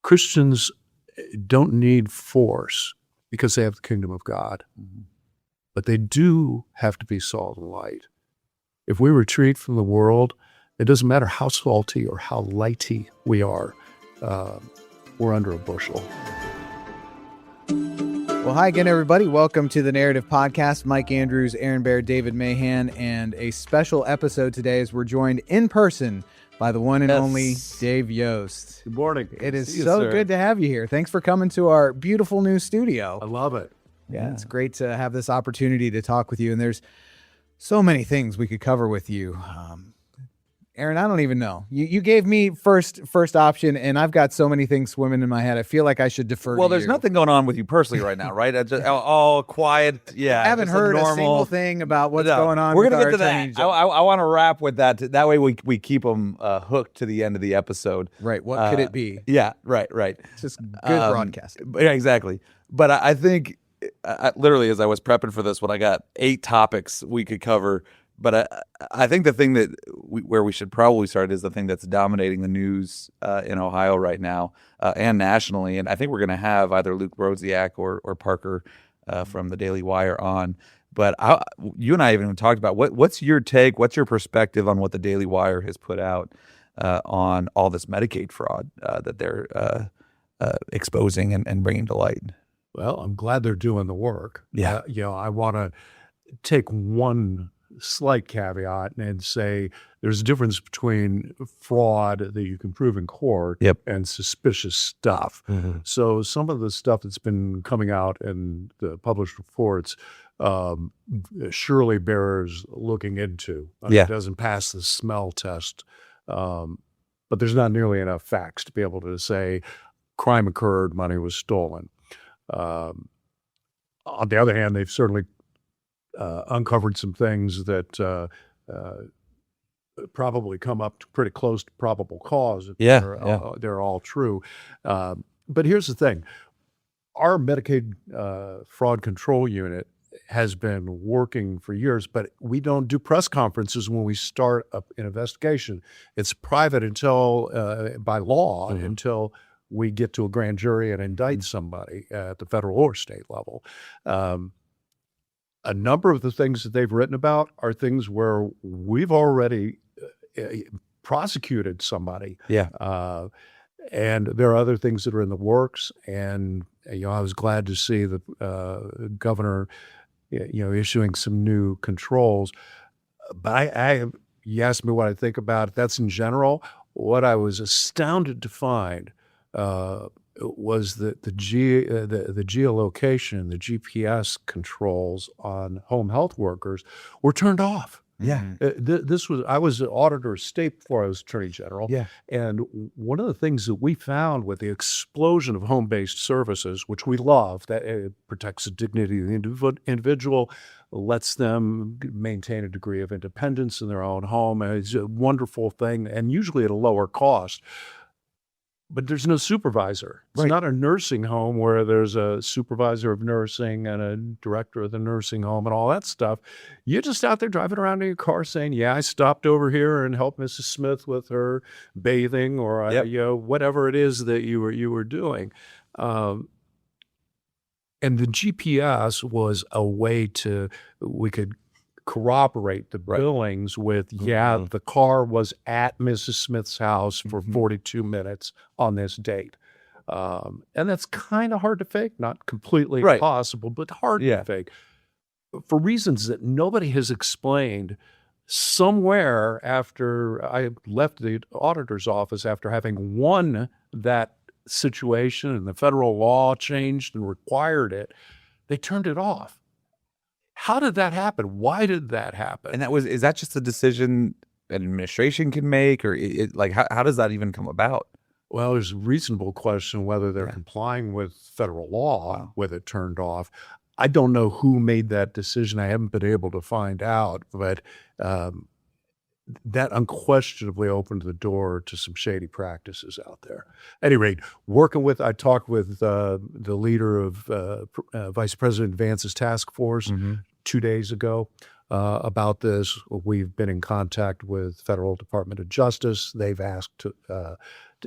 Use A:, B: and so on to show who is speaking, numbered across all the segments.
A: Christians don't need force because they have the kingdom of God. Mm-hmm. But they do have to be salt and light. If we retreat from the world, it doesn't matter how salty or how lighty we are, we're under a bushel.
B: Well, hi again, everybody. Welcome to the Narrative Podcast. Mike Andrews, Aaron Baird, David Mahan, and a special episode today as we're joined in person by the one and only Dave Yost.
A: Good morning.
B: It is so good to have you here. Thanks for coming to our beautiful new studio.
A: I love it.
B: Yeah, it's great to have this opportunity to talk with you. And there's so many things we could cover with you. Aaron, I don't even know. You gave me first option, and I've got so many things swimming in my head. I feel like I should defer to you.
C: Well, there's nothing going on with you personally right now, right? Just all quiet. Yeah,
B: I haven't heard a single thing about what's going on.
C: We're going to get to
B: that.
C: I want to wrap with that. That way we keep them hooked to the end of the episode.
B: Right. What could it be?
C: Yeah, right.
B: It's just good broadcasting.
C: Yeah, exactly. But I think, literally, as I was prepping for this one, I got 8 topics we could cover. But I think the thing that where we should probably start is the thing that's dominating the news in Ohio right now and nationally. And I think we're going to have either Luke Brodziak or Parker from the Daily Wire on. But you and I even talked about what's your take, what's your perspective on what the Daily Wire has put out on all this Medicaid fraud that they're exposing and bringing to light?
A: Well, I'm glad they're doing the work.
C: Yeah.
A: I want to take one slight caveat and say there's a difference between fraud that you can prove in court and suspicious stuff. Mm-hmm. So some of the stuff that's been coming out in the published reports surely bears looking into. It doesn't pass the smell test, but there's not nearly enough facts to be able to say crime occurred, money was stolen. On the other hand, they've certainly uncovered some things that probably come up to pretty close to probable cause. They're all true. But here's the thing. Our Medicaid fraud control unit has been working for years, but we don't do press conferences when we start an investigation. It's private until, by law, until we get to a grand jury and indict somebody at the federal or state level. A number of the things that they've written about are things where we've already prosecuted somebody. And there are other things that are in the works. And, I was glad to see the governor, issuing some new controls. But you asked me what I think about it. That's in general. What I was astounded to find was that the geolocation, the GPS controls on home health workers were turned off.
C: Yeah.
A: I was an auditor of state before I was attorney general.
C: Yeah.
A: And one of the things that we found with the explosion of home-based services, which we love, that it protects the dignity of the individual, lets them maintain a degree of independence in their own home. And it's a wonderful thing, and usually at a lower cost. But there's no supervisor. It's not a nursing home where there's a supervisor of nursing and a director of the nursing home and all that stuff. You're just out there driving around in your car saying, yeah, I stopped over here and helped Mrs. Smith with her bathing or whatever it is that you were doing. And the GPS was a way we could corroborate the billings with, the car was at Mrs. Smith's house for 42 minutes on this date. And that's kind of hard to fake, not completely impossible, but hard to fake. For reasons that nobody has explained, somewhere after I left the auditor's office, after having won that situation and the federal law changed and required it, they turned it off. How did that happen? Why did that happen?
C: And is that just a decision an administration can make, or how does that even come about?
A: Well, there's a reasonable question whether they're complying with federal law with it turned off. I don't know who made that decision. I haven't been able to find out, but that unquestionably opened the door to some shady practices out there. At any rate, I talked with the leader of Vice President Vance's task force 2 days ago about this. We've been in contact with Federal Department of Justice. They've asked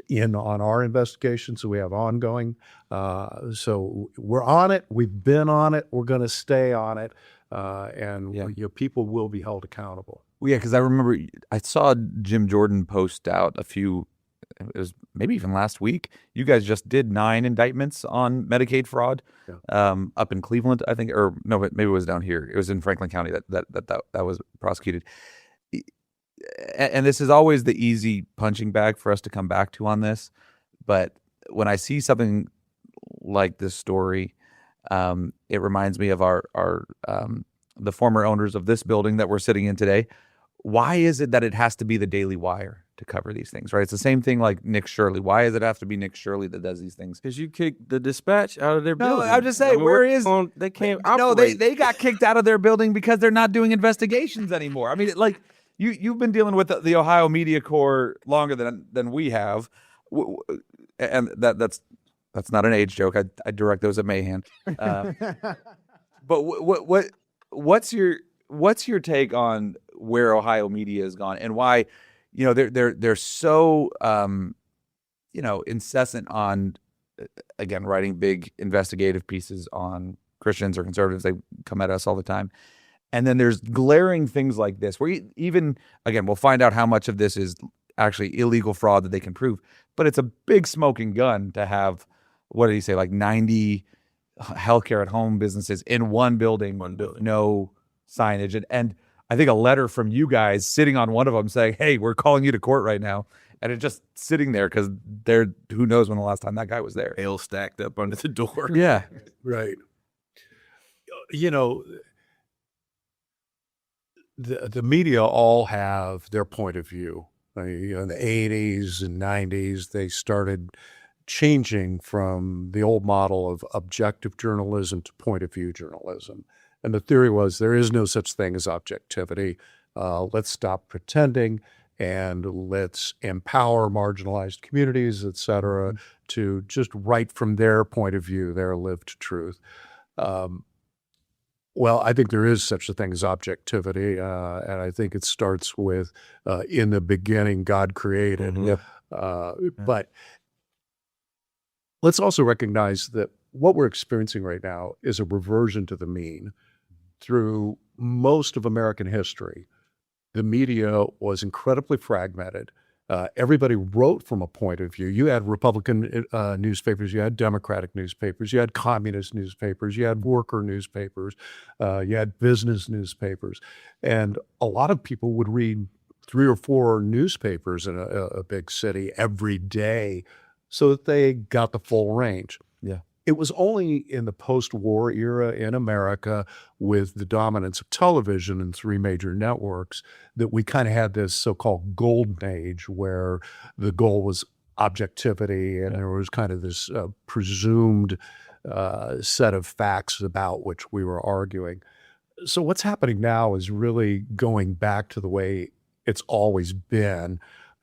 A: in on our investigations that we have ongoing. So we're on it. We've been on it. We're going to stay on it. And people will be held accountable.
C: Well, yeah, because I remember I saw Jim Jordan post out it was maybe even last week. You guys just did 9 indictments on Medicaid fraud up in Cleveland, I think, or no, but maybe it was down here. It was in Franklin County that was prosecuted. And this is always the easy punching bag for us to come back to on this. But when I see something like this story, it reminds me of the former owners of this building that we're sitting in today. Why is it that it has to be the Daily Wire to cover these things, right? It's the same thing like Nick Shirley. Why does it have to be Nick Shirley that does these things?
D: Because you kicked the Dispatch out of their
C: No,
D: building.
C: I'm just saying,
D: they can't
C: No,
D: operate.
C: they got kicked out of their building because they're not doing investigations anymore. I mean, you've been dealing with the Ohio Media Corps longer than we have, and that's not an age joke. I direct those at Mahan. But what's your take on where Ohio media has gone and why, they're so incessant on, again, writing big investigative pieces on Christians or conservatives. They come at us all the time. And then there's glaring things like this where even, again, we'll find out how much of this is actually illegal fraud that they can prove. But it's a big smoking gun to have, what did he say, like 90 healthcare at home businesses in one building. No signage. And I think a letter from you guys sitting on one of them saying, hey, we're calling you to court right now. And it's just sitting there because who knows when the last time that guy was there.
D: Hail stacked up under the door.
C: Yeah.
A: Right. The media all have their point of view. In the 80s and 90s, they started changing from the old model of objective journalism to point of view journalism. And the theory was there is no such thing as objectivity. Let's stop pretending and let's empower marginalized communities, et cetera, to just write from their point of view, their lived truth. Well, I think there is such a thing as objectivity, and I think it starts with in the beginning, God created. But let's also recognize that what we're experiencing right now is a reversion to the mean. Through most of American history, the media was incredibly fragmented. Everybody wrote from a point of view. You had Republican newspapers, you had Democratic newspapers, you had communist newspapers, you had worker newspapers, you had business newspapers. And a lot of people would read 3 or 4 newspapers in a big city every day so that they got the full range.
C: Yeah.
A: It was only in the post-war era in America with the dominance of television and 3 major networks that we kind of had this so-called golden age where the goal was objectivity and there was kind of this presumed set of facts about which we were arguing. So what's happening now is really going back to the way it's always been.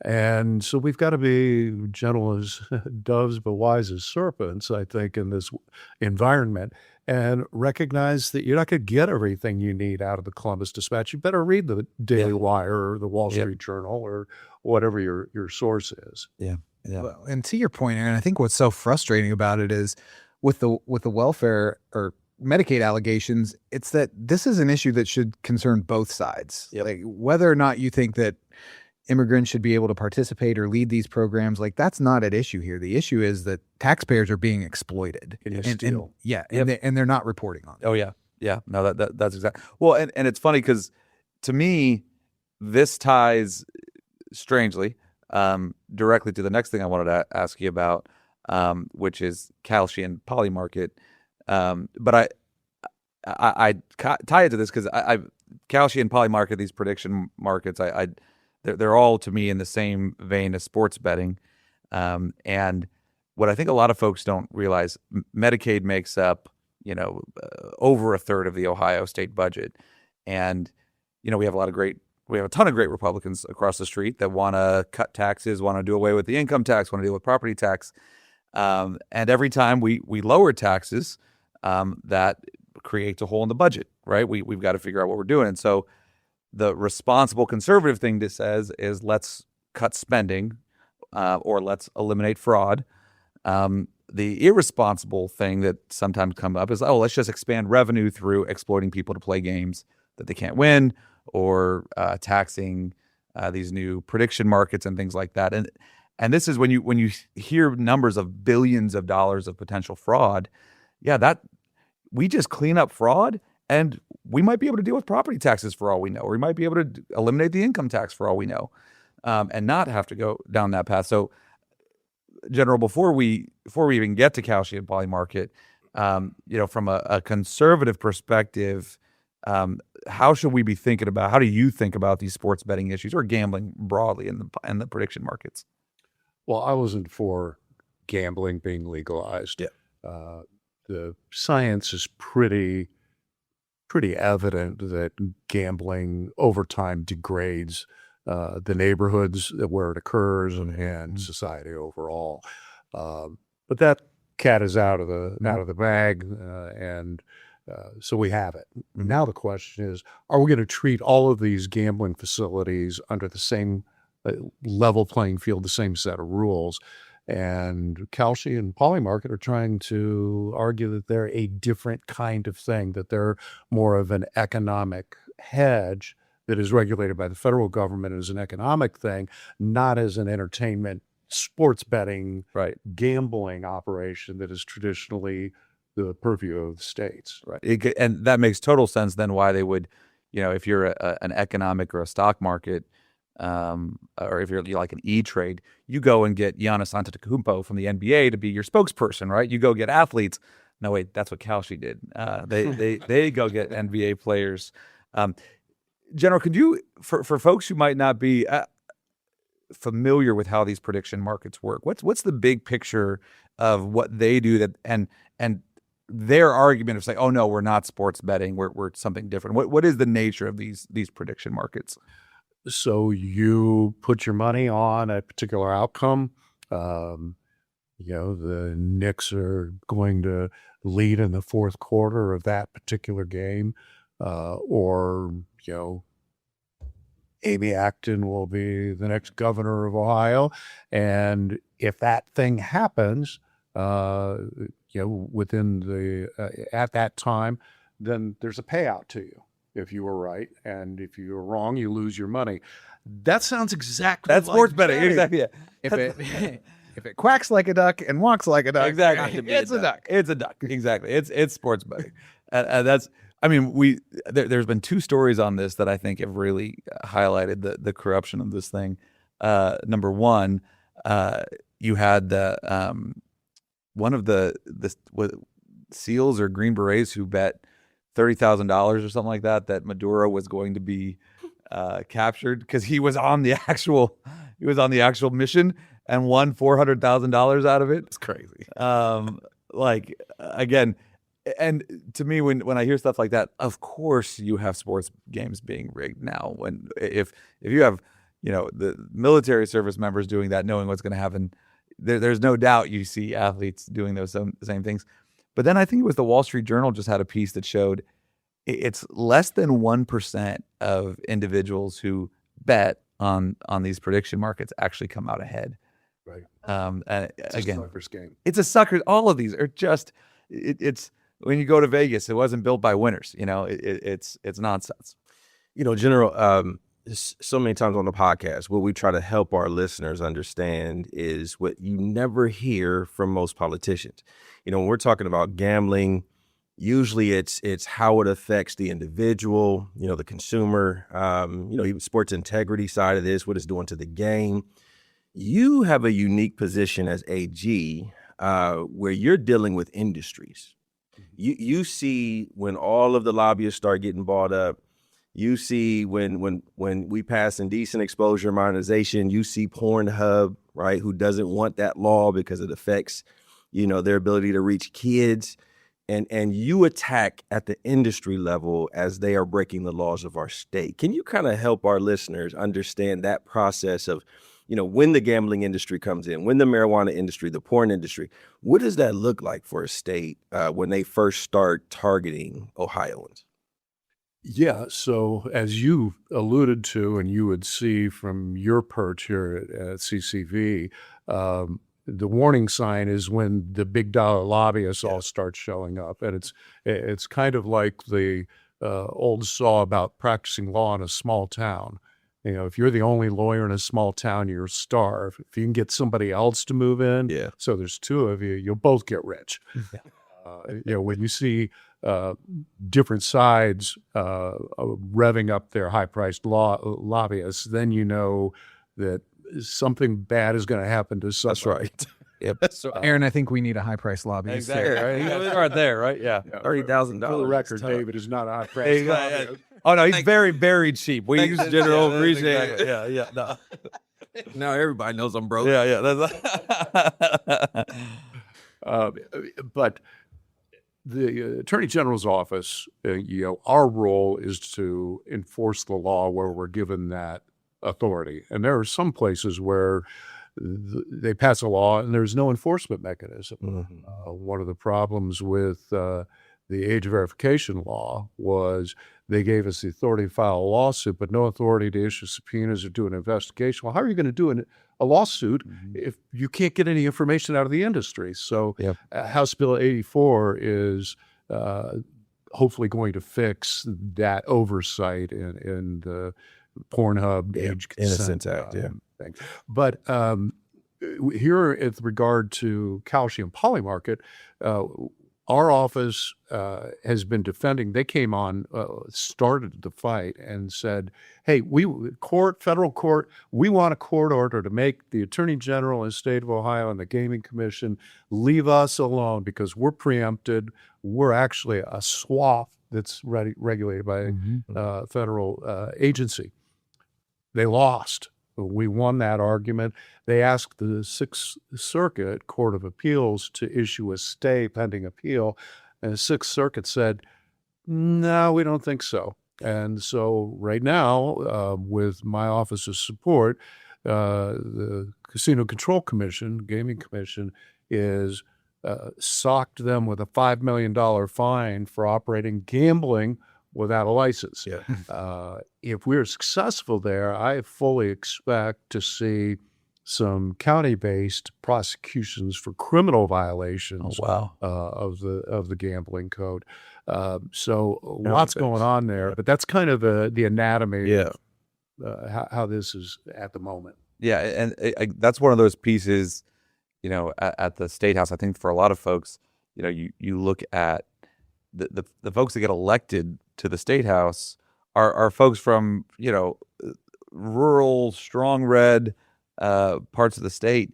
A: And so we've got to be gentle as doves, but wise as serpents, I think, in this environment, and recognize that you're not going to get everything you need out of the Columbus Dispatch. You better read the Daily Wire or the Wall Street Journal or whatever your source is.
C: Yeah.
B: Well, and to your point, Aaron, I think what's so frustrating about it is with the welfare or Medicaid allegations, it's that this is an issue that should concern both sides. Like whether or not you think that immigrants should be able to participate or lead these programs, like that's not at issue here. The issue is that taxpayers are being exploited, and they're not reporting on it.
C: Oh yeah, yeah. No, that's exactly. Well, and it's funny because to me, this ties strangely directly to the next thing I wanted to ask you about, which is Kalshi and Poly Market. But I tie it to this because I Kalshi and Poly Market, these prediction markets, they're all to me in the same vein as sports betting. And what I think a lot of folks don't realize, Medicaid makes up, over a third of the Ohio state budget. And, we have a ton of great Republicans across the street that want to cut taxes, want to do away with the income tax, want to deal with property tax. And every time we lower taxes, that creates a hole in the budget, right? We've got to figure out what we're doing. And so the responsible conservative thing that says is let's cut spending or let's eliminate fraud. The irresponsible thing that sometimes come up is, let's just expand revenue through exploiting people to play games that they can't win, or taxing these new prediction markets and things like that. And this is when you hear numbers of billions of dollars of potential fraud. Yeah, that we just clean up fraud, and we might be able to deal with property taxes for all we know, or we might be able to eliminate the income tax for all we know, and not have to go down that path. So, General, before we even get to Kalshi and Poly Market, from a conservative perspective, how should we be thinking about? How do you think about these sports betting issues or gambling broadly in the prediction markets?
A: Well, I wasn't for gambling being legalized.
C: Yeah.
A: The science is pretty evident that gambling over time degrades the neighborhoods where it occurs and society overall. But that cat is out of the bag, and so we have it. Now the question is, are we going to treat all of these gambling facilities under the same level playing field, the same set of rules? And Kalshi and Poly Market are trying to argue that they're a different kind of thing, that they're more of an economic hedge that is regulated by the federal government as an economic thing, not as an entertainment, sports betting, gambling operation that is traditionally the purview of the states.
C: Right. And that makes total sense then why they would, if you're an economic or a stock market, or if you're like an E-Trade, you go and get Giannis Antetokounmpo from the NBA to be your spokesperson, right? You go get athletes. No, wait, that's what Kalshi did. They go get NBA players. General, could you, for folks who might not be familiar with how these prediction markets work, what's the big picture of what they do that and their argument of saying, oh no, we're not sports betting, we're something different. What is the nature of these prediction markets?
A: So you put your money on a particular outcome. The Knicks are going to lead in the fourth quarter of that particular game, or Amy Acton will be the next governor of Ohio, and if that thing happens, within at that time, then there's a payout to you if you were right, and if you were wrong, you lose your money. That sounds exactly
C: that's
A: like
C: sports betting. Exactly. Yeah.
B: If it quacks like a duck and walks like a duck,
C: exactly,
B: it's a duck.
C: It's a duck. Exactly. It's sports betting. And that's. I mean, there's been two stories on this that I think have really highlighted the corruption of this thing. Number one, you had one of the SEALs or Green Berets who bet $30,000 or something like that Maduro was going to be captured because he was on the actual mission and won $400,000 out of it.
D: It's crazy.
C: Again. And to me, when I hear stuff like that, of course you have sports games being rigged now. If you have, the military service members doing that, knowing what's going to happen, there's no doubt you see athletes doing those same things. But then I think it was the Wall Street Journal just had a piece that showed it's less than 1% of individuals who bet on these prediction markets actually come out ahead.
A: Right.
C: And
A: It's
C: again,
A: a sucker's game.
C: it's a sucker. All of these are just it's. When you go to Vegas, it wasn't built by winners. It's nonsense.
D: General, so many times on the podcast, what we try to help our listeners understand is what you never hear from most politicians. When we're talking about gambling, usually it's how it affects the individual, the consumer, even sports integrity side of this, what it's doing to the game. You have a unique position as AG where you're dealing with industries. You see when all of the lobbyists start getting bought up. You see when we pass indecent exposure monetization. You see Pornhub, right, who doesn't want that law because it affects, their ability to reach kids. And you attack at the industry level as they are breaking the laws of our state. Can you kind of help our listeners understand that process of, when the gambling industry comes in, when the marijuana industry, the porn industry, what does that look like for a state when they first start targeting Ohioans?
A: Yeah. So as you alluded to, and you would see from your perch here at CCV, the warning sign is when the big dollar lobbyists all start showing up, and it's kind of like the old saw about practicing law in a small town. You know, if you're the only lawyer in a small town, you're starved. If you can get somebody else to move in, so there's two of you, you'll both get rich. When you see different sides revving up their high-priced lobbyists, then you know that something bad is going to happen to somebody.
D: That's right. Yep.
B: Aaron, I think we need a high-priced lobbyist.
C: Exactly. Right? Start there, right? Yeah.
D: $30,000.
A: For the record, David is not a high-priced lobbyist.
C: Oh no, he's very cheap. We use General. Appreciate it. Yeah. No.
D: Now everybody knows I'm broke.
C: Yeah.
A: But the Attorney General's office, our role is to enforce the law where we're given that authority. And there are some places where they pass a law and there's no enforcement mechanism. One of the problems with the age verification law was they gave us the authority to file a lawsuit, but no authority to issue subpoenas or do an investigation. Well, how are you going to do a lawsuit if you can't get any information out of the industry? So House Bill 84 is hopefully going to fix that oversight in the Pornhub age
D: Innocence
A: consent
D: Act,
A: thing. But here with regard to calcium polymarket, our office has been defending. They came on, started the fight and said, hey, federal court, we want a court order to make the Attorney General in the state of Ohio and the Gaming Commission leave us alone because we're preempted. We're actually a swath that's regulated by a federal agency. They lost. We won that argument. They asked the Sixth Circuit Court of Appeals to issue a stay pending appeal. And the Sixth Circuit said, no, we don't think so. And so right now, with my office's support, the Casino Control Commission, Gaming Commission, is socked them with a $5 million fine for operating gambling without a license. If we're successful there, I fully expect to see some county-based prosecutions for criminal violations of the gambling code. So lots going on there, but that's kind of the anatomy of how this is at the moment.
C: Yeah, and that's one of those pieces, at the State House. I think for a lot of folks, you look at the folks that get elected to the State House are folks from rural, strong red parts of the state,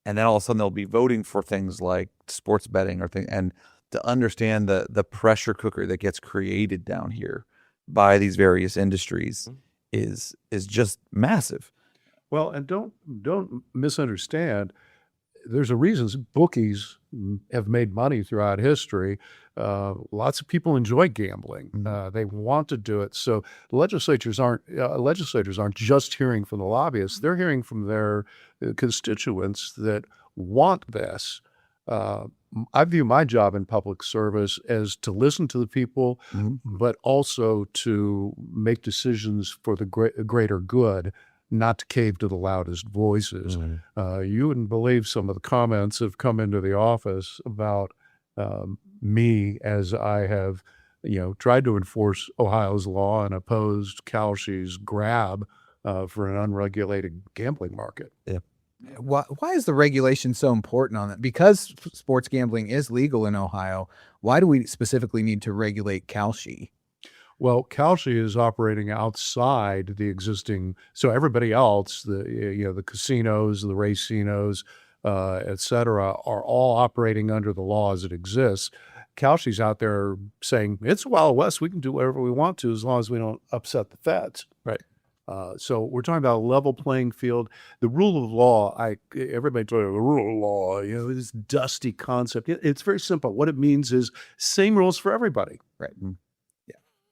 C: and then all of a sudden they'll be voting for things like sports betting and to understand the pressure cooker that gets created down here by these various industries is just massive.
A: Well, and don't misunderstand. There's a reason bookies have made money throughout history. Lots of people enjoy gambling. They want to do it. So legislators aren't just hearing from the lobbyists. They're hearing from their constituents that want this. I view my job in public service as to listen to the people, but also to make decisions for the greater good, not to cave to the loudest voices. You wouldn't believe some of the comments have come into the office about me as I have, tried to enforce Ohio's law and opposed Kalshi's grab for an unregulated gambling market.
B: Why is the regulation so important on that? Because sports gambling is legal in Ohio, why do we specifically need to regulate Kalshi?
A: Well, Kalshi is operating outside the existing, so everybody else, the casinos, the racinos, et cetera, are all operating under the law as it exists. Kalshi's out there saying, it's Wild West, we can do whatever we want to as long as we don't upset the feds.
C: Right.
A: So we're talking about a level playing field. The rule of law, everybody talking about the rule of law, this dusty concept. It's very simple. What it means is same rules for everybody.
B: Right.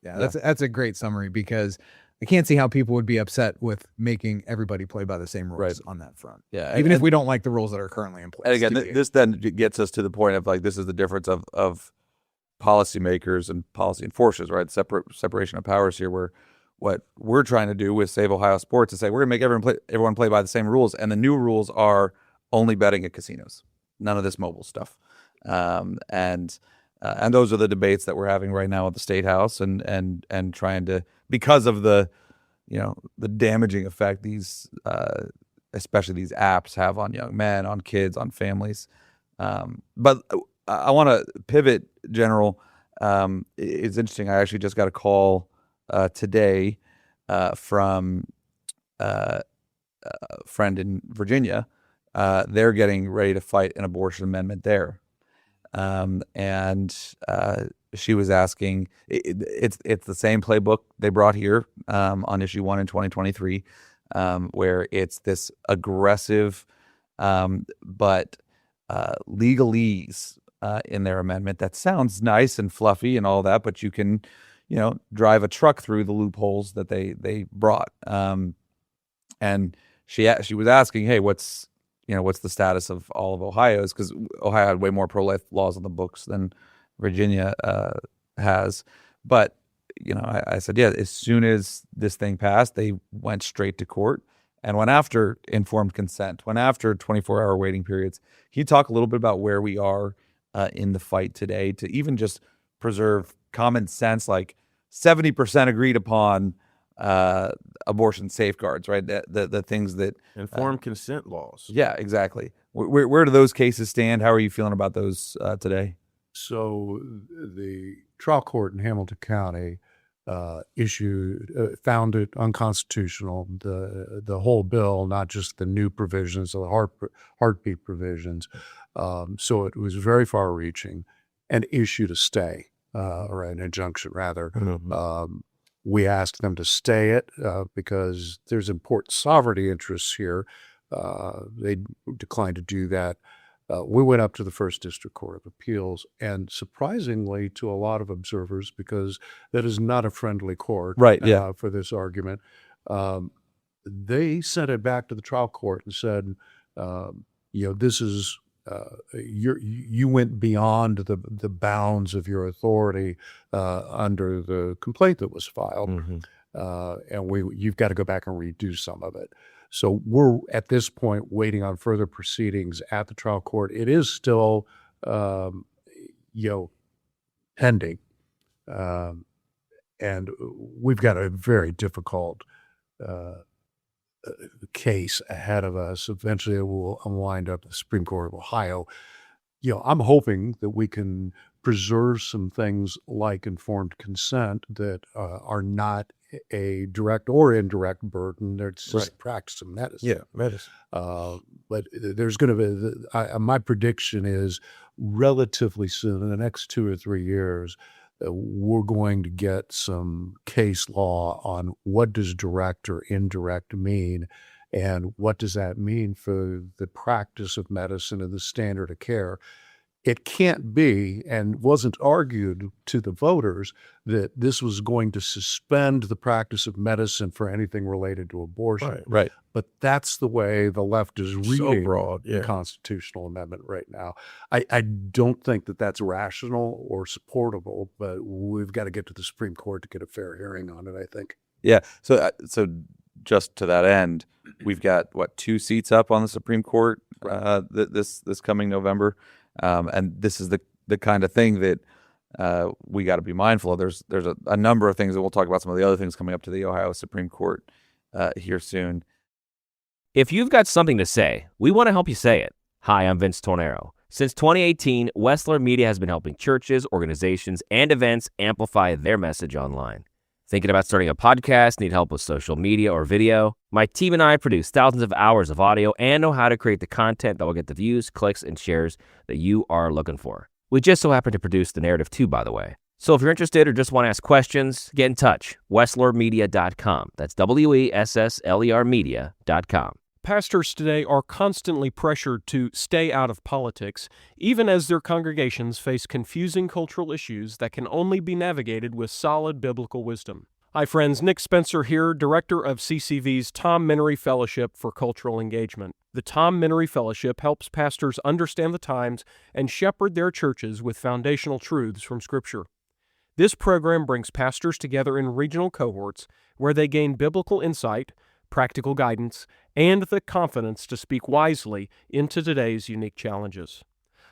B: Yeah, that's a great summary, because I can't see how people would be upset with making everybody play by the same rules on that front.
C: Yeah,
B: even if we don't like the rules that are currently in place.
C: And again, this then gets us to the point of this is the difference of policymakers and policy enforcers, right? Separation of powers here, where what we're trying to do with Save Ohio Sports is say we're going to make everyone play by the same rules, and the new rules are only betting at casinos, none of this mobile stuff, and those are the debates that we're having right now at the State House, and trying to, because of the the damaging effect these especially these apps have on young men, on kids, on families. But I want to pivot, General. It's interesting. I actually just got a call today from a friend in Virginia. They're getting ready to fight an abortion amendment there. And she was asking, it's the same playbook they brought here on issue 1 in 2023, where it's this aggressive but legalese in their amendment that sounds nice and fluffy and all that, but you can, drive a truck through the loopholes that they brought. And she was asking, hey, what's the status of all of Ohio's? Because Ohio had way more pro-life laws on the books than Virginia has. But, I said, yeah, as soon as this thing passed, they went straight to court and went after informed consent, went after 24-hour waiting periods. Can you talk a little bit about where we are in the fight today to even just preserve common sense, like 70% agreed upon abortion safeguards, right? The things that
D: Informed consent laws.
C: Yeah, exactly. Where do those cases stand? How are you feeling about those today?
A: So the trial court in Hamilton County found it unconstitutional, the whole bill, not just the new provisions, the heartbeat provisions. So it was very far-reaching, and issued a stay, or an injunction rather.
D: Mm-hmm.
A: We asked them to stay it because there's important sovereignty interests here. They declined to do that. We went up to the First District Court of Appeals, and surprisingly to a lot of observers, because that is not a friendly court,
C: Right, yeah.
A: for this argument, they sent it back to the trial court and said, this is you went beyond the bounds of your authority under the complaint that was filed,
D: Mm-hmm.
A: and you've got to go back and redo some of it. So we're at this point waiting on further proceedings at the trial court. It is still, pending, and we've got a very difficult case ahead of us. Eventually, it will wind up at the Supreme Court of Ohio. I'm hoping that we can preserve some things like informed consent that are not a direct or indirect burden. They're just
D: Right.
A: practice of medicine.
D: Yeah, medicine.
A: But there's going to be, my prediction is relatively soon, in the next 2 or 3 years, we're going to get some case law on what does direct or indirect mean, and what does that mean for the practice of medicine and the standard of care. It can't be, and wasn't argued to the voters, that this was going to suspend the practice of medicine for anything related to abortion.
C: Right.
A: But that's the way the left is reading
D: broad, yeah.
A: the constitutional amendment right now. I don't think that that's rational or supportable, but we've got to get to the Supreme Court to get a fair hearing on it, I think.
C: Yeah. So just to that end, we've got 2 seats up on the Supreme Court this coming November, and this is the kind of thing that we got to be mindful of. There's a number of things, and we'll talk about some of the other things coming up to the Ohio Supreme Court here soon.
E: If you've got something to say, we want to help you say it. Hi, I'm Vince Tornero. Since 2018, Wessler Media has been helping churches, organizations, and events amplify their message online. Thinking about starting a podcast, need help with social media or video? My team and I produce thousands of hours of audio and know how to create the content that will get the views, clicks, and shares that you are looking for. We just so happen to produce the narrative too, by the way. So if you're interested or just want to ask questions, get in touch. WesslerMedia.com. That's WESSLER Media.com.
F: Pastors today are constantly pressured to stay out of politics, even as their congregations face confusing cultural issues that can only be navigated with solid biblical wisdom. Hi, friends. Nick Spencer here, director of CCV's Tom Menery Fellowship for Cultural Engagement. The Tom Menery Fellowship helps pastors understand the times and shepherd their churches with foundational truths from Scripture. This program brings pastors together in regional cohorts where they gain biblical insight, practical guidance, and the confidence to speak wisely into today's unique challenges.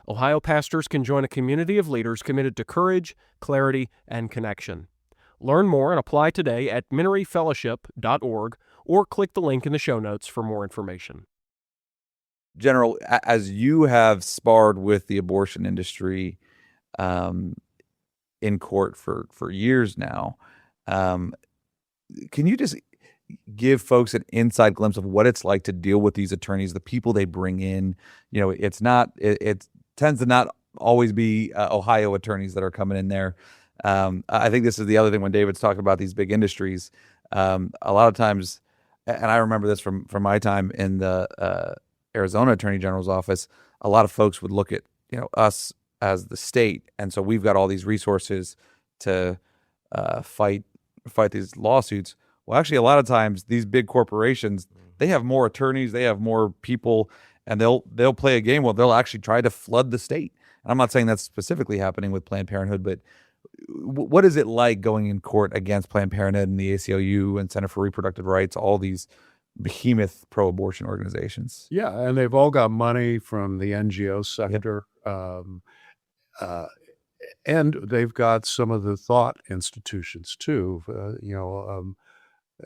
F: Ohio pastors can join a community of leaders committed to courage, clarity, and connection. Learn more and apply today at meneryfellowship.org or click the link in the show notes for more information.
C: General, as you have sparred with the abortion industry in court for years now, can you just give folks an inside glimpse of what it's like to deal with these attorneys, the people they bring in? You know, it tends to not always be Ohio attorneys that are coming in there. I think this is the other thing when David's talking about these big industries. A lot of times, and I remember this from my time in the Arizona Attorney General's office, a lot of folks would look at us as the state, and so we've got all these resources to fight these lawsuits. Well, actually, a lot of times these big corporations, they have more attorneys, they have more people, and they'll play a game where they'll actually try to flood the state. And I'm not saying that's specifically happening with Planned Parenthood, but what is it like going in court against Planned Parenthood and the ACLU and Center for Reproductive Rights, all these behemoth pro-abortion organizations?
A: Yeah, and they've all got money from the NGO sector. And they've got some of the thought institutions too.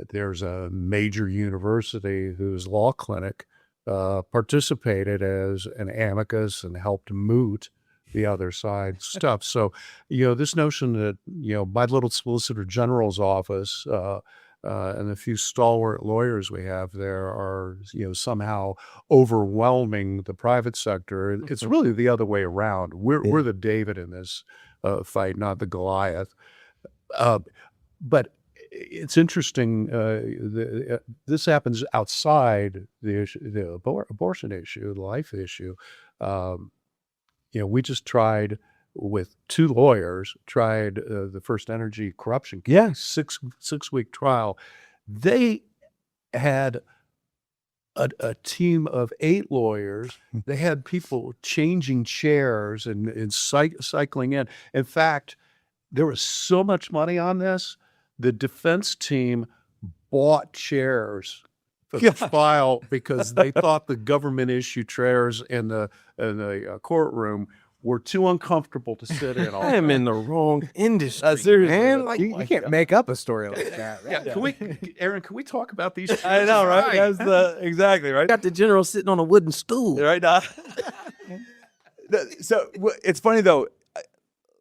A: There's a major university whose law clinic participated as an amicus and helped moot the other side stuff. So, this notion that, my little Solicitor General's office and the few stalwart lawyers we have there are, somehow overwhelming the private sector. It's really the other way around. We're the David in this fight, not the Goliath. But it's interesting. This happens outside the issue, the abortion issue, the life issue. We just tried with two lawyers, the First Energy corruption case,
B: Yeah.
A: six-week trial. They had a team of 8 lawyers. They had people changing chairs and cycling in. In fact, there was so much money on this, the defense team bought chairs for the trial because they thought the government issue chairs in the courtroom were too uncomfortable to sit in.
D: I am in the wrong industry,
C: seriously,
D: man. Like,
B: You can't make up a story like that.
A: Yeah, Aaron, can we talk about these?
C: I know, right? That's exactly right.
D: got the general sitting on a wooden stool.
C: Right now. So it's funny though.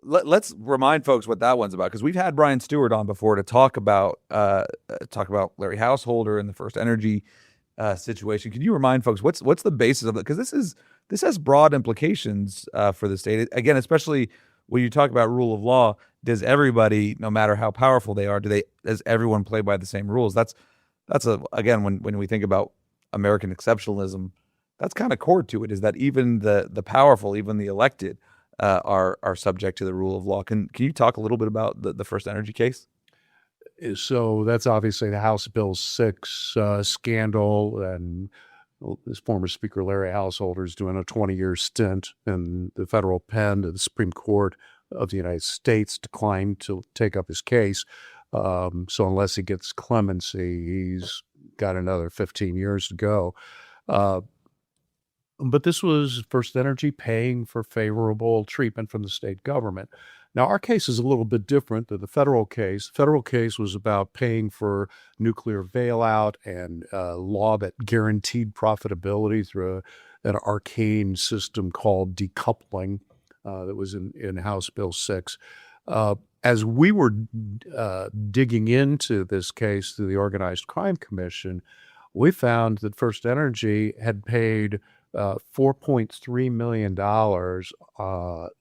C: Let's remind folks what that one's about, because we've had Brian Stewart on before to talk about Larry Householder and the First Energy situation. Can you remind folks what's the basis of it? Because this has broad implications for the state. Again, especially when you talk about rule of law, does everybody, no matter how powerful they are, does everyone play by the same rules? That's again when we think about American exceptionalism, that's kind of core to it, is that even the powerful, even the elected, are subject to the rule of law. Can you talk a little bit about the First Energy case?
A: So that's obviously the House Bill 6 scandal, and this former Speaker Larry Householder is doing a 20-year stint in the federal pen. The Supreme Court of the United States declined to take up his case. So unless he gets clemency, he's got another 15 years to go. But this was First Energy paying for favorable treatment from the state government. Now, our case is a little bit different than the federal case. The federal case was about paying for nuclear bailout and law that guaranteed profitability through an arcane system called decoupling that was in House Bill 6. As we were digging into this case through the Organized Crime Commission, we found that First Energy had paid $4.3 million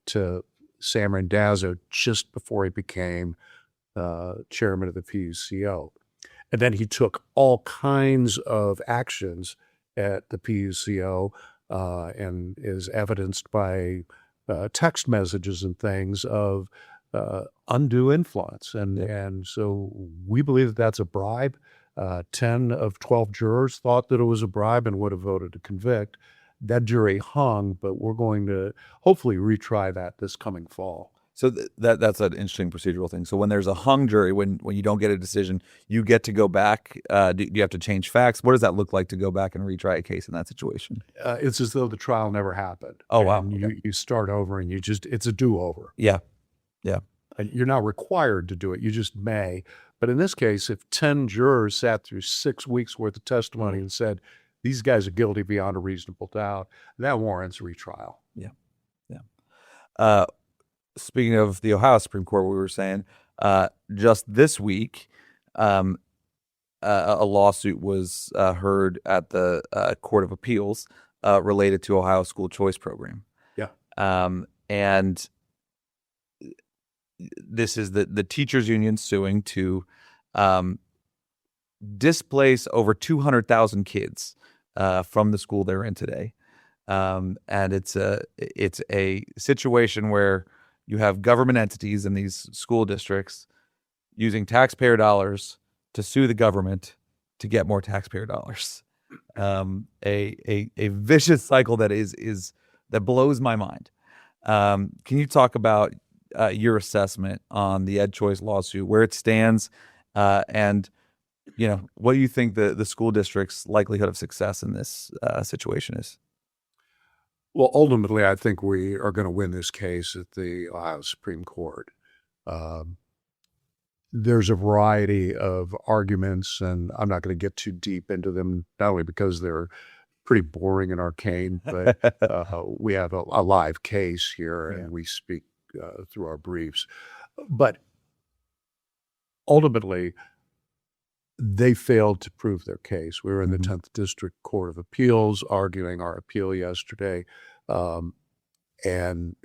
A: to Sam Randazzo just before he became chairman of the PUCO. And then he took all kinds of actions at the PUCO and is evidenced by text messages and things of undue influence. And so we believe that that's a bribe. 10 of 12 jurors thought that it was a bribe and would have voted to convict. That jury hung, but we're going to hopefully retry that this coming fall.
C: So that's an interesting procedural thing. So when there's a hung jury, when you don't get a decision, you get to go back. Do you have to change facts? What does that look like to go back and retry a case in that situation?
A: It's as though the trial never happened.
C: Oh, wow.
A: And you start over and it's a do-over.
C: Yeah.
A: And you're not required to do it. You just may. But in this case, if 10 jurors sat through 6 weeks worth of testimony and said, these guys are guilty beyond a reasonable doubt, that warrants retrial.
C: Speaking of the Ohio Supreme Court, we were saying just this week, a lawsuit was heard at the Court of Appeals related to Ohio school choice program.
A: Yeah.
C: And this is the teachers union suing to displace over 200,000 kids from the school they're in today. And it's a situation where you have government entities in these school districts using taxpayer dollars to sue the government to get more taxpayer dollars. A vicious cycle that blows my mind. Can you talk about your assessment on the EdChoice lawsuit, where it stands, and what do you think the school district's likelihood of success in this situation is?
A: Well, ultimately, I think we are going to win this case at the Ohio Supreme Court. There's a variety of arguments, and I'm not going to get too deep into them, not only because they're pretty boring and arcane, but we have a live case here, and we speak through our briefs. But ultimately, they failed to prove their case. We were in the 10th District Court of Appeals arguing our appeal yesterday. And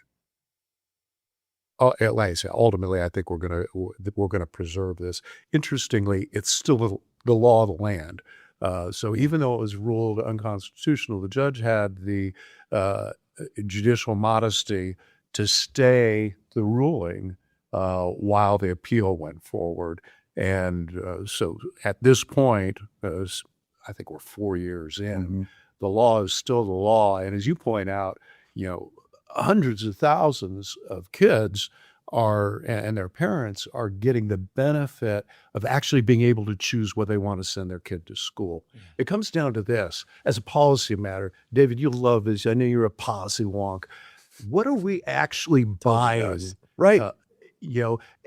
A: like I say, ultimately, I think we're going to preserve this. Interestingly, it's still the law of the land. So even though it was ruled unconstitutional, the judge had the judicial modesty to stay the ruling while the appeal went forward. And so at this point, I think we're 4 years in, the law is still the law. And as you point out, hundreds of thousands of kids and their parents are getting the benefit of actually being able to choose where they want to send their kid to school. It comes down to this. As a policy matter, David, you love this. I know you're a policy wonk. What are we actually buying?
C: Right.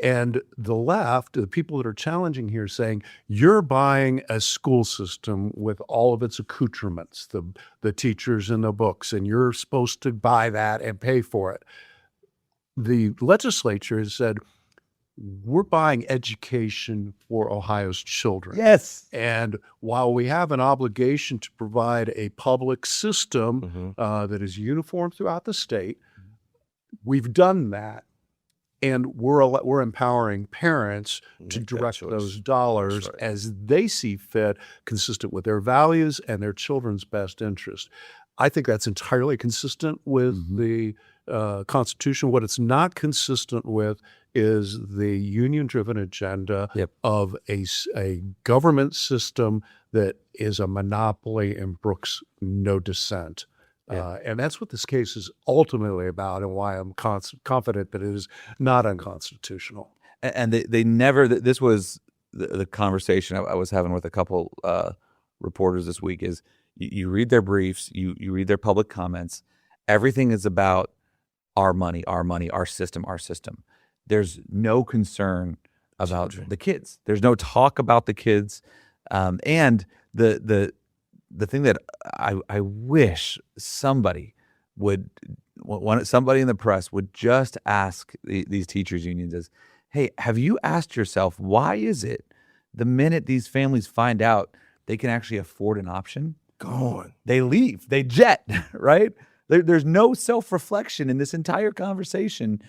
A: And the left, the people that are challenging here, saying you're buying a school system with all of its accoutrements, the teachers and the books, and you're supposed to buy that and pay for it. The legislature has said we're buying education for Ohio's children.
C: Yes.
A: And while we have an obligation to provide a public system that is uniform throughout the state, we've done that. And we're empowering parents to direct those dollars as they see fit, consistent with their values and their children's best interest. I think that's entirely consistent with the Constitution. What it's not consistent with is the union-driven agenda of a government system that is a monopoly and brooks no dissent. And that's what this case is ultimately about, and why I'm confident that it is not unconstitutional.
C: And they never, this was the conversation I was having with a couple reporters this week, is you read their briefs, you read their public comments. Everything is about our money, our system. There's no concern about the kids. There's no talk about the kids. And the thing that I wish somebody in the press would just ask these teachers unions is, hey, have you asked yourself, why is it the minute these families find out they can actually afford an option,
D: Gone.
C: they leave, they jet, right? There's no self-reflection in this entire conversation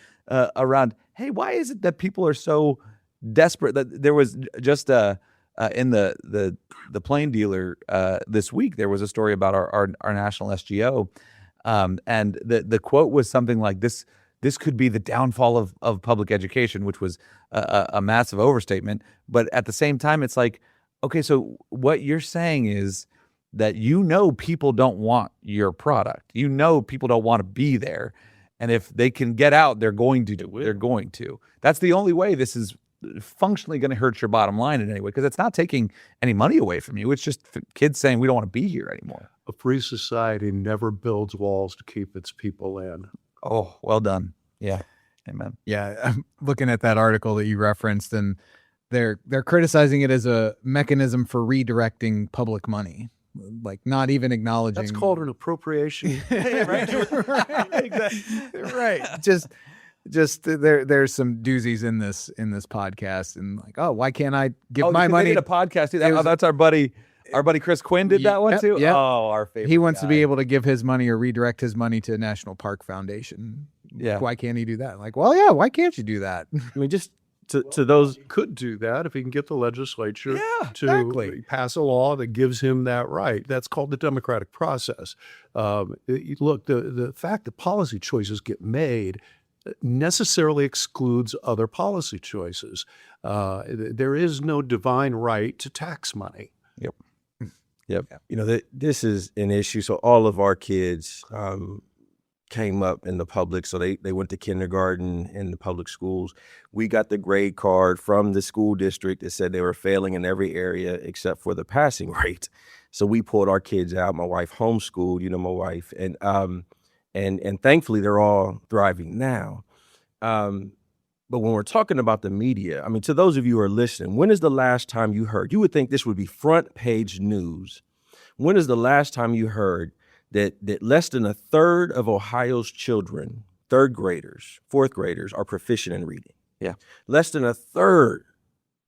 C: around, hey, why is it that people are so desperate? That there was just in the Plain Dealer this week, there was a story about our national SGO, and the quote was something like, this this could be the downfall of public education, which was a massive overstatement. But at the same time, it's like, okay, so what you're saying is that people don't want your product. People don't want to be there. And if they can get out, they're going to. They're going to. That's the only way this is functionally going to hurt your bottom line in any way, because it's not taking any money away from you. It's just kids saying, we don't want to be here anymore.
A: A free society never builds walls to keep its people in.
C: Oh, well done. Yeah. Amen.
B: Yeah, I'm looking at that article that you referenced, and they're criticizing it as a mechanism for redirecting public money, like not even acknowledging.
A: That's called an appropriation.
B: right. Exactly. Right. Just there's some doozies in this podcast, and like, oh, why can't I give my money?
C: They did a podcast too. That's our buddy. Our buddy Chris Quinn did that one
B: Yep,
C: too.
B: yep.
C: Oh, our favorite.
B: He wants to
C: guy.
B: be able to give his money or redirect his money to a National Park Foundation.
C: Yeah.
B: Why can't he do that? Like, well, yeah, why can't you do that?
D: I mean, just to those.
A: Could do that if he can get the legislature
B: Yeah,
A: to
B: exactly.
A: pass a law that gives him that right. That's called the democratic process. Look, the fact that policy choices get made necessarily excludes other policy choices. There is no divine right to tax money.
C: Yep.
D: You know, this is an issue. So all of our kids came up in the public. So they went to kindergarten in the public schools. We got the grade card from the school district that said they were failing in every area except for the passing rate. So we pulled our kids out. My wife homeschooled, my wife. And thankfully, they're all thriving now. But when we're talking about the media, I mean, to those of you who are listening, when is the last time you heard? You would think this would be front page news. When is the last time you heard that less than a third of Ohio's children, third graders, fourth graders, are proficient in reading?
C: Yeah.
D: Less than a third,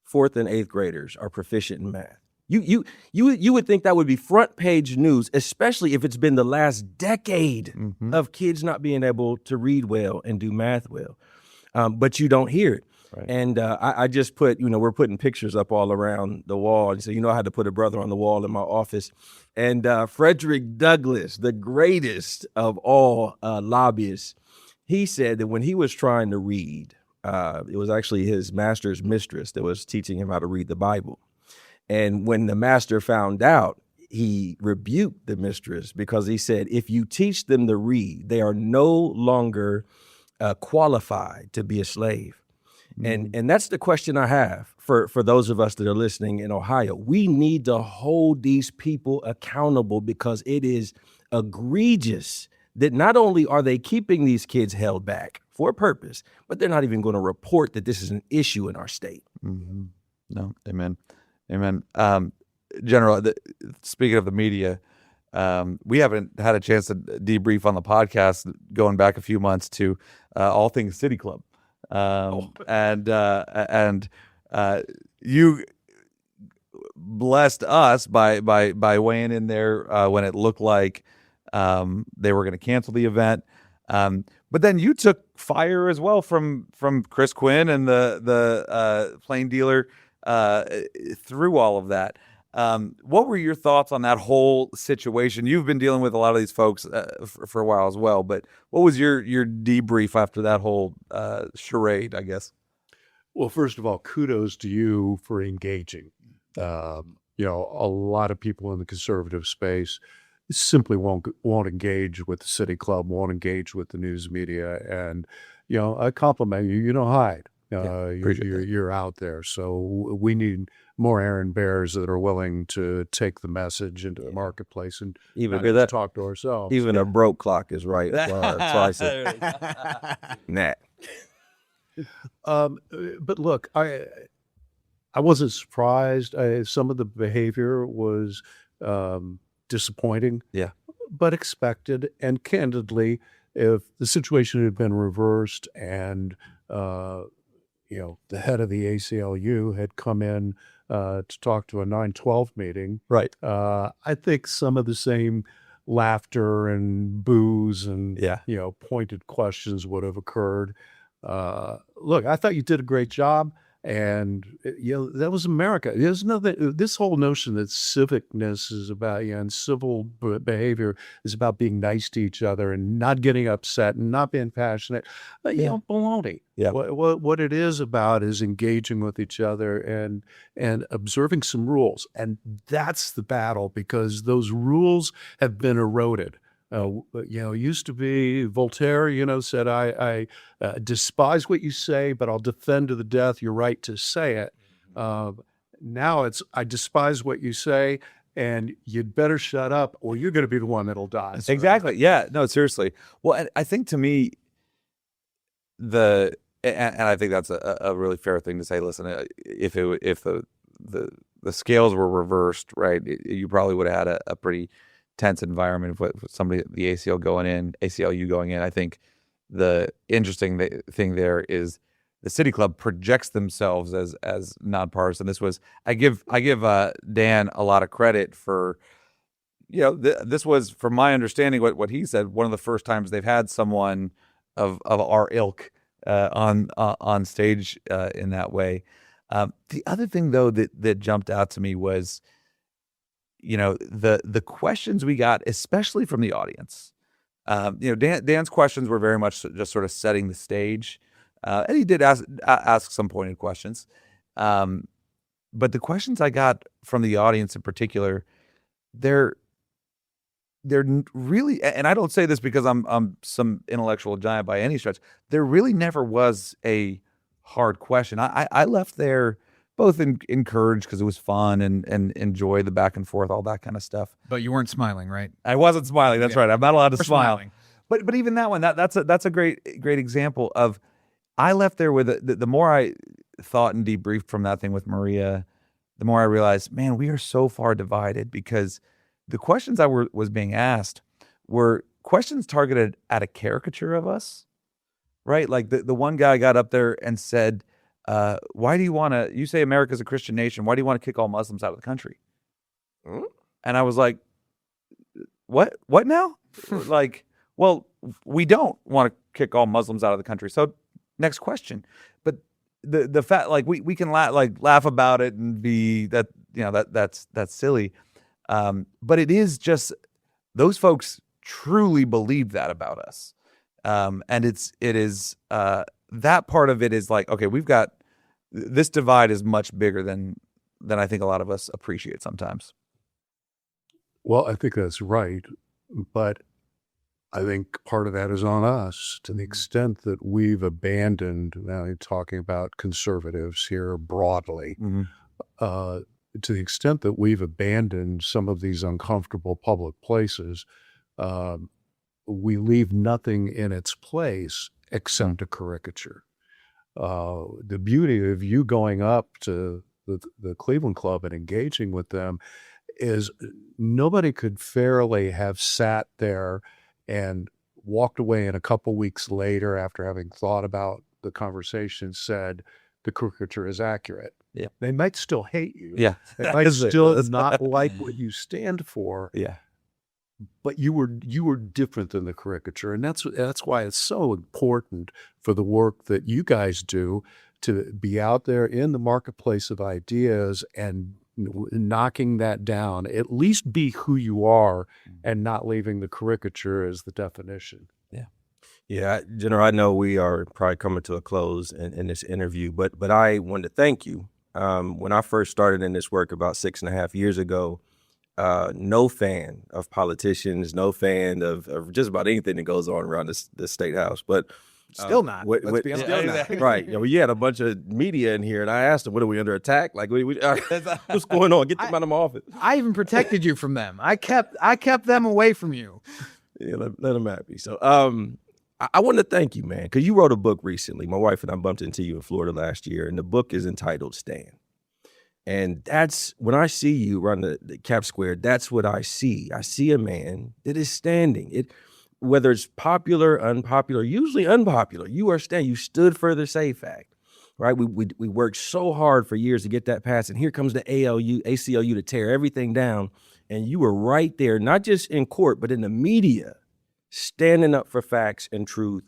D: fourth and eighth graders are proficient in math. You would think that would be front page news, especially if it's been the last decade of kids not being able to read well and do math well. But you don't hear it.
C: Right.
D: And I just put, we're putting pictures up all around the wall. And so, I had to put a brother on the wall in my office. And Frederick Douglass, the greatest of all lobbyists, he said that when he was trying to read, it was actually his master's mistress that was teaching him how to read the Bible. And when the master found out, he rebuked the mistress because he said, if you teach them to read, they are no longer qualified to be a slave. And that's the question I have for those of us that are listening in Ohio. We need to hold these people accountable because it is egregious that not only are they keeping these kids held back for a purpose, but they're not even going to report that this is an issue in our state.
C: Mm-hmm. No, amen. General, speaking of the media, we haven't had a chance to debrief on the podcast going back a few months to All Things City Club. And you blessed us by weighing in there when it looked like they were going to cancel the event. But then you took fire as well from Chris Quinn and the plane dealer through all of that. What were your thoughts on that whole situation? You've been dealing with a lot of these folks for a while as well, but what was your debrief after that whole charade, I guess?
A: Well, first of all, kudos to you for engaging. A lot of people in the conservative space simply won't engage with the city club, won't engage with the news media, and I compliment you. You don't hide. You're out there. So we need more Aaron Bears that are willing to take the message into the marketplace and
D: Even
A: not just talk to ourselves.
D: Even a broke clock is right. So I said, nah.
A: But look, I wasn't surprised. Some of the behavior was disappointing, but expected. And candidly, if the situation had been reversed and the head of the ACLU had come in to talk to a 9/12 meeting,
C: Right.
A: I think some of the same laughter and boos and pointed questions would have occurred. Look, I thought you did a great job. And that was America. There's nothing. This whole notion that civicness is about, and civil behavior is about being nice to each other and not getting upset and not being passionate. Baloney.
C: Yeah.
A: What it is about is engaging with each other and observing some rules, and that's the battle, because those rules have been eroded. Used to be Voltaire, said, I despise what you say, but I'll defend to the death your right to say it. Now it's, I despise what you say, and you'd better shut up or you're going to be the one that'll die.
C: Exactly. Yeah. No, seriously. Well, and I think to me, and I think that's a really fair thing to say. Listen, if the scales were reversed, right, you probably would have had a pretty tense environment with somebody, the ACLU going in. I think the interesting thing there is the City Club projects themselves as nonpartisan. This was, I give Dan a lot of credit for, this was, from my understanding, what he said, one of the first times they've had someone of our ilk on stage in that way. The other thing though that jumped out to me was, the questions we got, especially from the audience. Dan's questions were very much just sort of setting the stage, and he did ask some pointed questions. But the questions I got from the audience in particular, they're really, and I don't say this because I'm some intellectual giant by any stretch. There really never was a hard question. I left there both encouraged because it was fun and enjoy the back and forth, all that kind of stuff.
B: But you weren't smiling, right?
C: I wasn't smiling. That's right. I'm not allowed to smile.
B: Smiling.
C: But even that one, that's a great example of. I left there with the more I thought and debriefed from that thing with Maria, the more I realized, man, we are so far divided, because the questions I was being asked were questions targeted at a caricature of us, right? Like the one guy got up there and said, why do you say America's a Christian nation, why do you want to kick all Muslims out of the country? And I was like, what now? Like, well, we don't want to kick all Muslims out of the country. So next question. But the fact, like, we can laugh about it and be that, that's silly. But it is just, those folks truly believe that about us. And it is that part of it is like, okay, we've got, this divide is much bigger than I think a lot of us appreciate sometimes.
A: Well, I think that's right, but I think part of that is on us, to the extent that we've abandoned, now you're talking about conservatives here broadly, to the extent that we've abandoned some of these uncomfortable public places, we leave nothing in its place except a caricature. The beauty of you going up to the Cleveland Club and engaging with them is nobody could fairly have sat there and walked away, and a couple weeks later, after having thought about the conversation, said the caricature is accurate.
C: Yeah.
A: They might still hate you.
C: Yeah.
A: They might still not like what you stand for.
C: Yeah.
A: But you were different than the caricature, and that's why it's so important for the work that you guys do to be out there in the marketplace of ideas and knocking that down. At least be who you are, and not leaving the caricature as the definition.
D: Yeah, General, I know we are probably coming to a close in this interview, but I wanted to thank you. When I first started in this work about 6.5 years ago, no fan of politicians, no fan of just about anything that goes on around this state house. But
B: Still not. Let's be honest.
D: Still not. Right. You had a bunch of media in here, and I asked them, "What, are we under attack? Like, what's going on? Get them out of my office."
B: I even protected you from them. I kept them away from you.
D: Yeah, let them at me. So, I wanted to thank you, man, because you wrote a book recently. My wife and I bumped into you in Florida last year, and the book is entitled "Stand." And that's, when I see you around the Cap Square, that's what I see. I see a man that is standing. Whether it's popular, unpopular, usually unpopular, you are standing. You stood for the SAFE Act, right? We worked so hard for years to get that passed, and here comes the ACLU to tear everything down. And you were right there, not just in court, but in the media, standing up for facts and truth.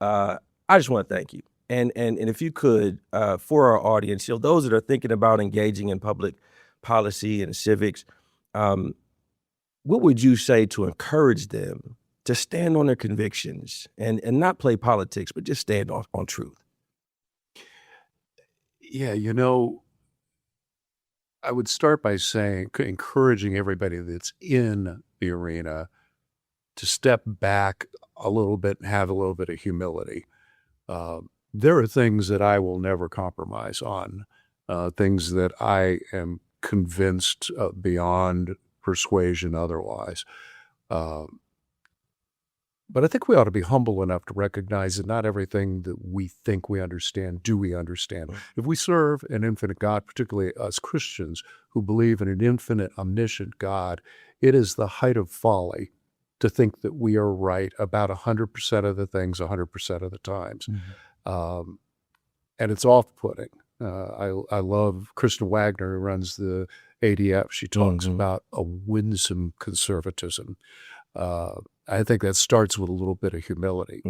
D: I just want to thank you. And if you could, for our audience, those that are thinking about engaging in public policy and civics, what would you say to encourage them to stand on their convictions and not play politics, but just stand on truth?
A: Yeah, I would start by saying, encouraging everybody that's in the arena to step back a little bit and have a little bit of humility. There are things that I will never compromise on, things that I am convinced beyond persuasion otherwise. But I think we ought to be humble enough to recognize that not everything that we think we understand, do we understand. If we serve an infinite God, particularly us Christians who believe in an infinite, omniscient God, it is the height of folly to think that we are right about 100% of the things 100% of the times. And it's off-putting. I love Kristen Wagner, who runs the ADF. She talks about a winsome conservatism. I think that starts with a little bit of humility.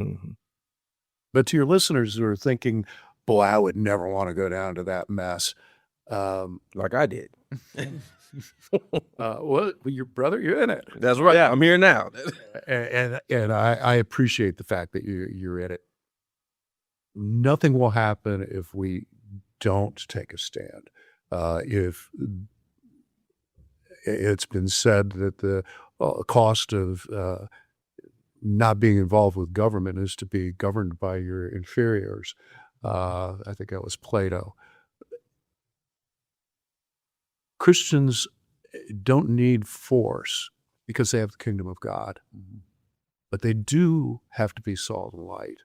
A: But to your listeners who are thinking, boy, I would never want to go down to that mess.
D: Like I did.
A: Well, your brother, you're in it.
D: That's right. Yeah, I'm here now.
A: And I appreciate the fact that you're in it. Nothing will happen if we don't take a stand. If it's been said that the cost of not being involved with government is to be governed by your inferiors. I think that was Plato. Christians don't need force because they have the kingdom of God. But they do have to be salt and light.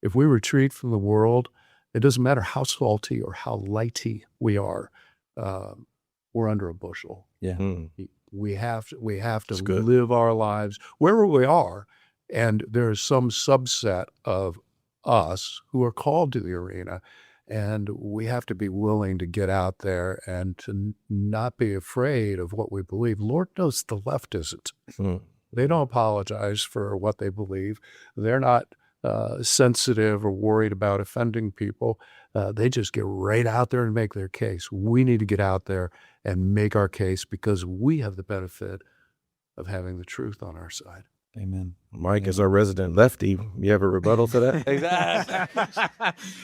A: If we retreat from the world, it doesn't matter how salty or how lighty we are, we're under a bushel.
C: Yeah.
A: We have to
D: good.
A: live our lives wherever we are, and there is some subset of us who are called to the arena, and we have to be willing to get out there and to not be afraid of what we believe. Lord knows the left isn't. They don't apologize for what they believe. They're not sensitive or worried about offending people. They just get right out there and make their case. We need to get out there and make our case because we have the benefit of having the truth on our side.
C: Amen.
D: Mike, as our resident lefty, you have a rebuttal to that?
C: Exactly.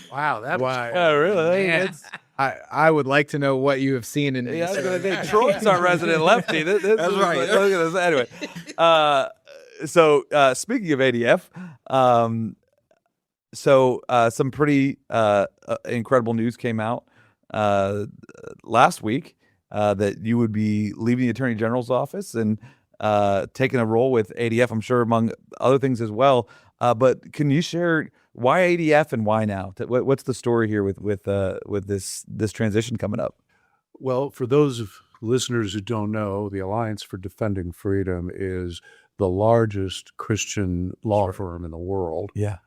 A: Wow, that was
C: Oh, really?
B: Man.
C: It's,
B: I would like to know what you have seen in
C: yeah, I was going to say, Troy's our resident lefty. This
D: That's
C: is,
D: right.
C: Look at this. Anyway, so speaking of ADF, some pretty incredible news came out last week that you would be leaving the Attorney General's office and taking a role with ADF, I'm sure, among other things as well. But can you share why ADF and why now? What's the story here with this transition coming up?
A: Well, for those of listeners who don't know, the Alliance for Defending Freedom is the largest Christian law firm in the world.
C: Yeah.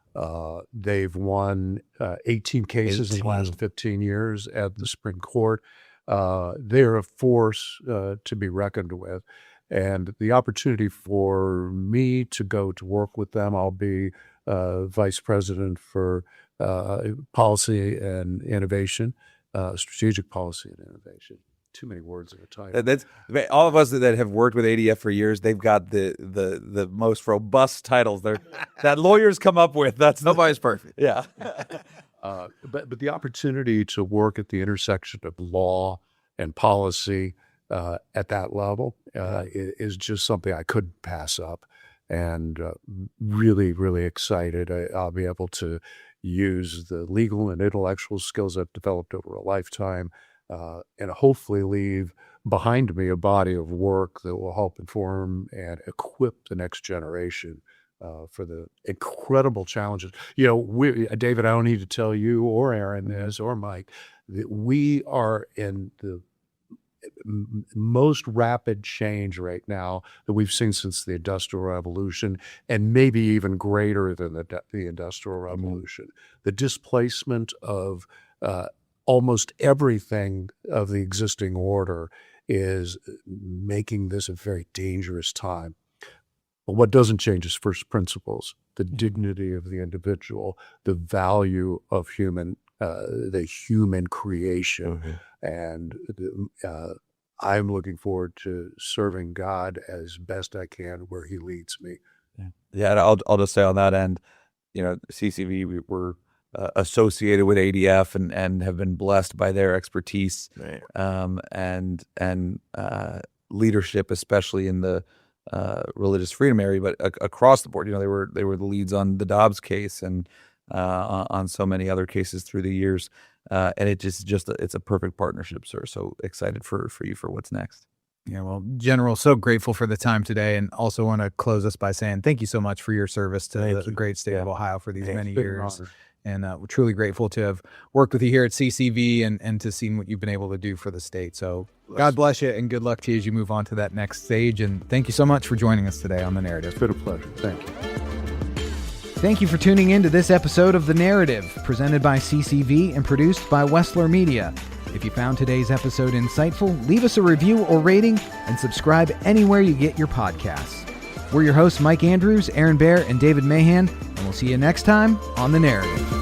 A: They've won 18 cases in the last 15 years at the Supreme Court. They're a force to be reckoned with. And the opportunity for me to go to work with them, I'll be vice president for policy and innovation, strategic policy and innovation. Too many words in a title.
C: That's all of us that have worked with ADF for years. They've got the most robust titles that lawyers come up with. That's
D: Nobody's perfect.
C: yeah.
A: But the opportunity to work at the intersection of law and policy at that level is just something I couldn't pass up, and really, really excited. I'll be able to use the legal and intellectual skills I've developed over a lifetime and hopefully leave behind me a body of work that will help inform and equip the next generation for the incredible challenges. David, I don't need to tell you or Aaron this or Mike that we are in the most rapid change right now that we've seen since the Industrial Revolution, and maybe even greater than the Industrial Revolution. The displacement of almost everything of the existing order is making this a very dangerous time. But what doesn't change is first principles, the dignity of the individual, the value of the human creation. And I'm looking forward to serving God as best I can where he leads me.
C: Yeah, and I'll just say on that end, CCV, we were associated with ADF and have been blessed by their expertise,
D: Right.
C: and leadership, especially in the religious freedom area, but across the board. They were the leads on the Dobbs case and on so many other cases through the years, and it's a perfect partnership, sir. So excited for you for what's next.
B: Yeah, well, General, so grateful for the time today, and also want to close us by saying thank you so much for your service to the great state of Ohio for these many years. And we're truly grateful to have worked with you here at CCV and to see what you've been able to do for the state. So God bless you and good luck to you as you move on to that next stage. And thank you so much for joining us today on The Narrative.
A: It's been a pleasure. Thank you.
B: Thank you for tuning in to this episode of The Narrative, presented by CCV and produced by Westler Media. If you found today's episode insightful, leave us a review or rating and subscribe anywhere you get your podcasts. We're your hosts, Mike Andrews, Aaron Baer, and David Mahan, and we'll see you next time on The Narrative.